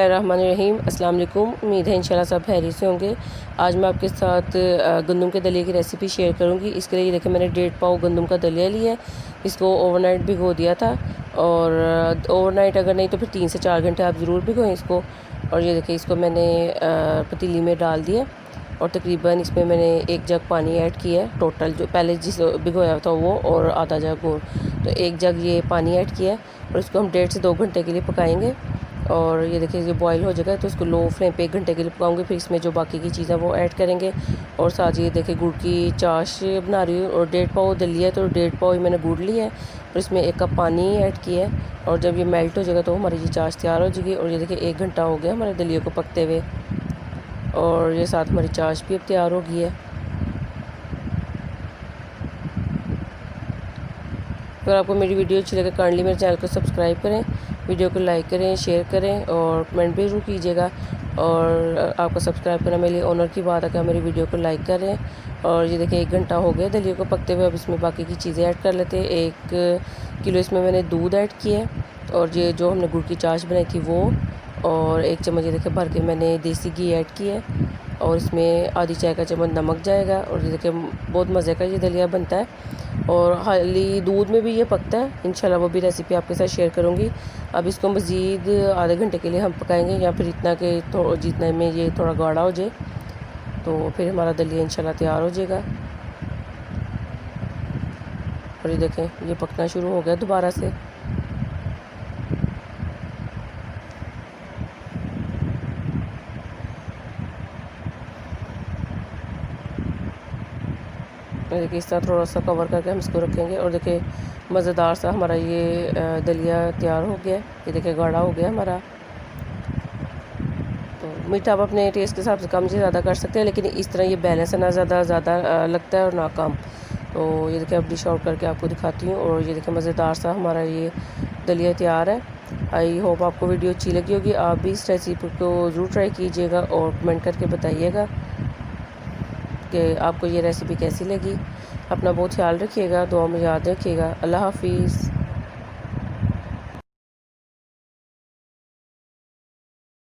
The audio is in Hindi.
बिस्मिल्लाहिर्रहमानिर्रहीम। अस्सलाम वालेकुम। उम्मीद है इंशाल्लाह सब खैरियत से होंगे। आज मैं आपके साथ गंदम के दलिए की रेसिपी शेयर करूंगी। इसके लिए देखिए मैंने 1.5 पाव गंदम का दलिया लिया है। इसको ओवरनाइट भिगो दिया था और ओवरनाइट अगर नहीं तो फिर 3 से 4 घंटे आप ज़रूर भिगोएं इसको। और ये देखिए इसको मैंने पतीली में डाल दिया और तकरीबन इसमें मैंने 1 जग पानी ऐड किया है। टोटल जो पहले जिस भिगोया था वो और आधा जग और, तो 1 जग ये पानी ऐड किया है और इसको हम 1.5 से 2 घंटे के लिए पकाएंगे। और ये देखिए ये बॉईल हो जाएगा तो इसको लो फ्लेम पे 1 घंटे के लिए पकाऊंगी। फिर इसमें जो बाकी की चीज़ें वो ऐड करेंगे और साथ ये देखिए गुड़ की चाश बना रही हूँ। और 1.5 पाव दलिया है तो 1.5 पाव मैंने गुड़ लिया है और इसमें 1 कप पानी ऐड किया है। और जब ये मेल्ट हो जाएगा तो हमारी ये चाश तैयार हो जाएगी। और ये देखिए 1 घंटा हो गया हमारे दलिया को पकते हुए और ये साथ हमारी चाश भी अब तैयार हो गई है। अगर आपको मेरी वीडियो अच्छी लगे काइंडली मेरे चैनल को सब्सक्राइब करें, वीडियो को लाइक करें, शेयर करें और कमेंट भी ज़रूर कीजिएगा। और आपको सब्सक्राइब करना मेरे लिए ऑनर की बात है कि आप मेरी वीडियो को लाइक करें। और ये देखिए 1 घंटा हो गया दलिया को पकते हुए। अब इसमें बाकी की चीज़ें ऐड कर लेते हैं। 1 किलो इसमें मैंने दूध ऐड किया है और ये जो हमने गुड़ की चाश बनाई थी वो, और 1 चम्मच ये देखिए भर के मैंने देसी घी ऐड किया है और इसमें आधी चाय का चम्मच नमक जाएगा। और ये देखिए बहुत मज़े का ये दलिया बनता है और खाली दूध में भी ये पकता है। इंशाल्लाह वो भी रेसिपी आपके साथ शेयर करूँगी। अब इसको मज़ीद आधे घंटे के लिए हम पकाएंगे या फिर इतना कि जितना में ये थोड़ा गाढ़ा हो जाए तो फिर हमारा दलिया इंशाल्लाह तैयार हो जाएगा। और ये देखें ये पकना शुरू हो गया दोबारा से। देखिए इस तरह थोड़ा सा कवर करके हम इसको रखेंगे। और देखिए मज़ेदार सा हमारा ये दलिया तैयार हो गया है। ये देखिए गाढ़ा हो गया हमारा। तो मीठा आप अपने टेस्ट के हिसाब से कम से ज़्यादा कर सकते हैं, लेकिन इस तरह ये बैलेंस है, ना ज़्यादा लगता है और ना कम। तो ये देखिए अब डिश आउट करके आपको दिखाती हूँ। और ये देखिए मज़ेदार सा हमारा ये दलिया तैयार है। आई होप आपको वीडियो अच्छी लगी होगी। आप भी इस रेसिपी को ज़रूर ट्राई कीजिएगा और कमेंट करके बताइएगा कि आपको ये रेसिपी कैसी लगी। अपना बहुत ख्याल रखिएगा, दुआ में याद रखिएगा। अल्लाह हाफिज़।